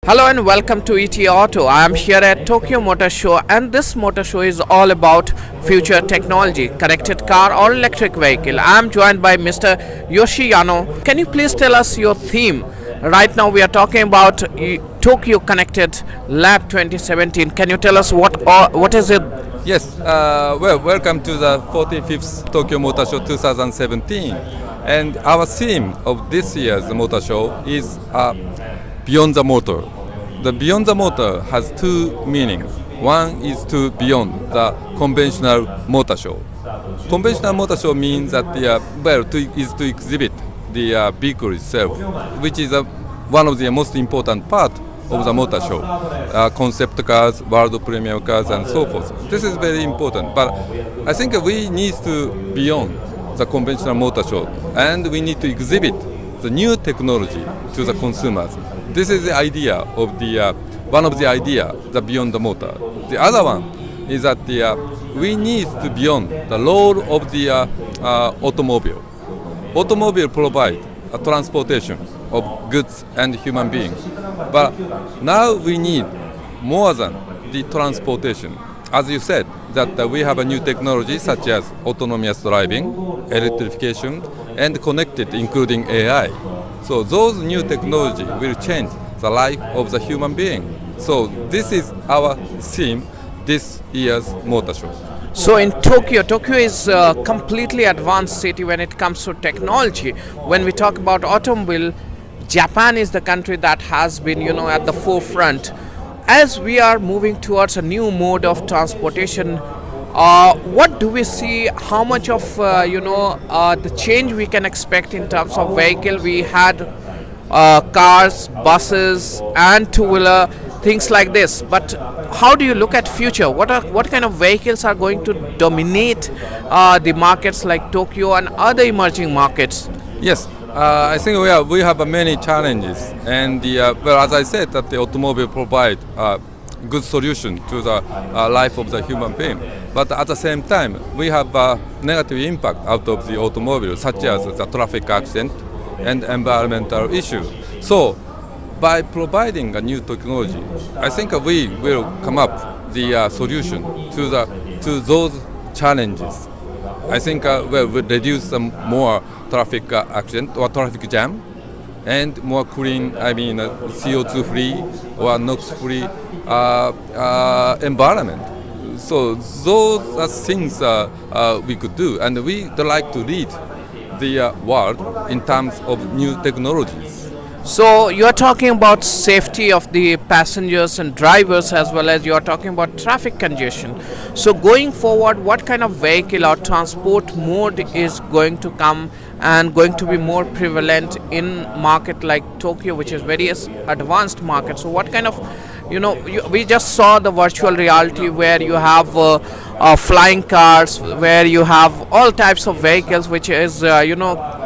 Hello and welcome to ETAuto. I am here at Tokyo Motor Show, and this motor show is all about future technology, connected car or electric vehicle. I am joined by Mr. Yoshihiro Yano. Can you please tell us your theme? Right now we are talking about Tokyo Connected Lab 2017. Can you tell us what is it? Yes, welcome to the 45th Tokyo Motor Show 2017. And our theme of this year's motor show is Beyond the Motor. The Beyond the Motor has two meanings. One is to beyond the conventional motor show. Conventional motor show means that to exhibit the vehicle itself, which is one of the most important part of the motor show. Concept cars, world premiere cars, and so forth. This is very important. But I think we need to beyond the conventional motor show, and we need to exhibit the new technology to the consumers. This is the idea of the one of the idea, the beyond the motor. The other one is that we need to beyond the role of the automobile. Automobile provide a transportation of goods and human beings, but now we need more than the transportation. As you said, that we have a new technology such as autonomous driving, electrification, and connected, including AI. So those new technology will change the life of the human being. So this is our theme this year's motor show. So in Tokyo is a completely advanced city when it comes to technology. When we talk about automobile, Japan is the country that has been, at the forefront. As we are moving towards a new mode of transportation, what do we see? How much of the change we can expect in terms of vehicle? We had cars, buses, and two-wheeler, things like this. But how do you look at future? What kind of vehicles are going to dominate the markets like Tokyo and other emerging markets? Yes. I think we have many challenges, and as I said, that the automobile provide a good solution to the life of the human being. But at the same time, we have a negative impact out of the automobile, such as the traffic accident and environmental issues. So, by providing a new technology, I think we will come up the solution to those challenges. I think we'll reduce some more traffic accident or traffic jam, and more clean, CO2 free or NOx free environment. So those are things we could do, and we'd like to lead the world in terms of new technologies. So you are talking about safety of the passengers and drivers, as well as you are talking about traffic congestion. So going forward, what kind of vehicle or transport mode is going to come and going to be more prevalent in market like Tokyo, which is very advanced market? So what kind of, we just saw the virtual reality where you have flying cars, where you have all types of vehicles, which is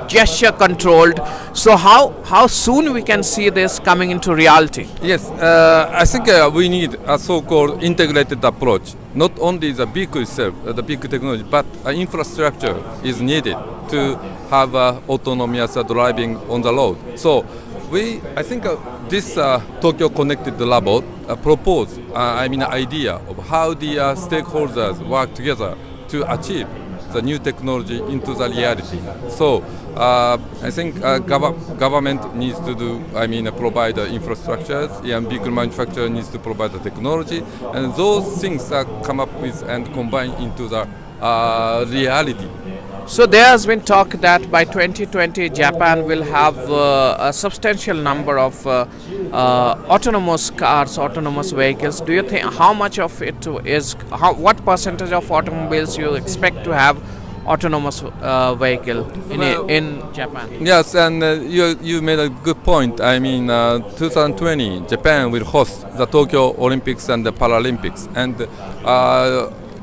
gesture controlled. So how soon we can see this coming into reality? Yes, I think we need a so-called integrated approach. Not only the vehicle itself, the vehicle technology, but infrastructure is needed to have autonomous driving on the road. So I think this Tokyo Connected Lab proposed, an idea of how the stakeholders work together to achieve the new technology into the reality. So I think government needs to provide the infrastructures, and vehicle manufacturer needs to provide the technology, and those things come up with and combine into the reality. So there has been talk that by 2020 Japan will have a substantial number of autonomous cars, autonomous vehicles. Do you think how much of it is, what percentage of automobiles you expect to have autonomous vehicle in Japan? Yes, and you made a good point. 2020 Japan will host the Tokyo Olympics and the Paralympics, and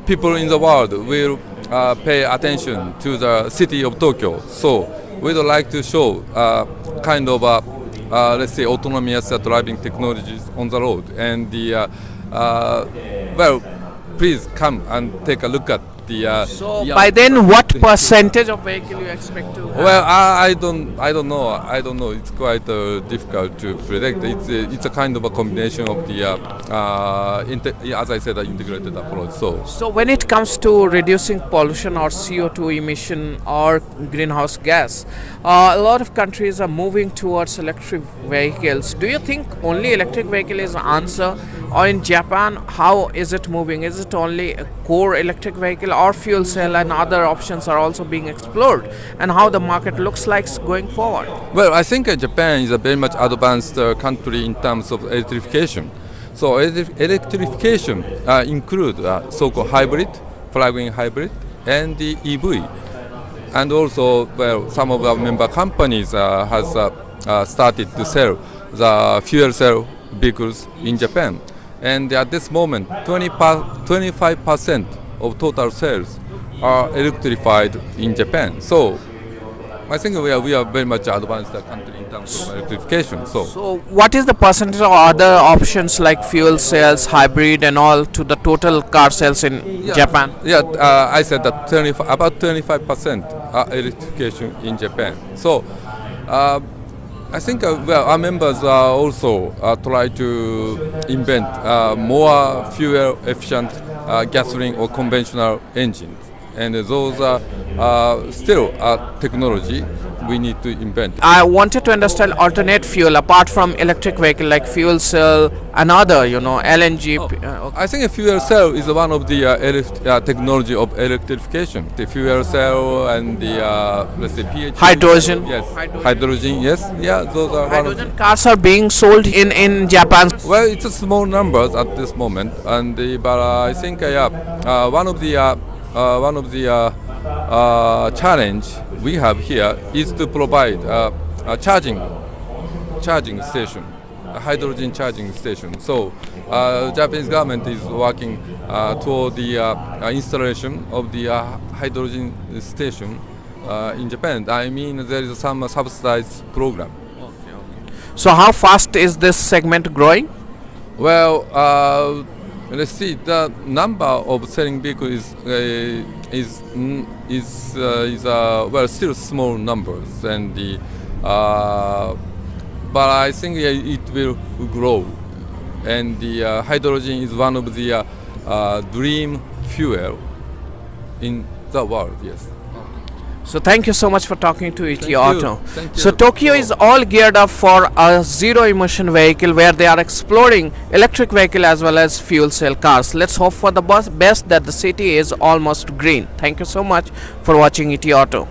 people in the world will pay attention to the city of Tokyo. So we would like to show let's say autonomous driving technologies on the road, and please come and take a look at the. So yeah. by then, what percentage of vehicle you expect to have? Well, I don't know. I don't know. It's quite difficult to predict. It's a kind of a combination of the, as I said, integrated approach. So when it comes to reducing pollution or CO2 emission or greenhouse gas, a lot of countries are moving towards electric vehicles. Do you think only electric vehicle is the answer, or in Japan, how is it moving? Is it only a core electric vehicle, or fuel cell and other options are also being explored? And how the market looks like going forward? Well, I think Japan is a very much advanced country in terms of electrification. So electrification include so-called hybrid, plug-in hybrid, and the EV. And also, well, some of our member companies has started to sell the fuel cell vehicles in Japan. And at this moment, 25% of total sales are electrified in Japan. So I think we are very much advanced country in terms of electrification. So what is the percentage of other options like fuel cells, hybrid and all to the total car sales in Japan? Yeah, I said that about 25% are electrification in Japan. So I think well, our members also try to invent more fuel efficient gasoline or conventional engines. And those are still technology we need to invent. I wanted to understand alternate fuel apart from electric vehicle like fuel cell, another, LNG. I think a fuel cell is one of the technology of electrification. The fuel cell and the let's say PHEV. Hydrogen. Yes, hydrogen. Yes, yeah, those are. Hydrogen cars are being sold in Japan. Well, it's a small numbers at this moment, and but I think one of the challenge we have here is to provide a charging station, a hydrogen charging station. So Japanese government is working toward the installation of the hydrogen station in Japan. I mean, there is some subsidized program. So how fast is this segment growing? Well, let's see. The number of selling vehicles is well still small numbers, and the but I think it will grow, and the hydrogen is one of the dream fuel in the world. Yes. So thank you so much for talking to ETAuto. Thank you. So Tokyo is all geared up for a zero emission vehicle where they are exploring electric vehicle as well as fuel cell cars. Let's hope for the best that the city is almost green. Thank you so much for watching ETAuto.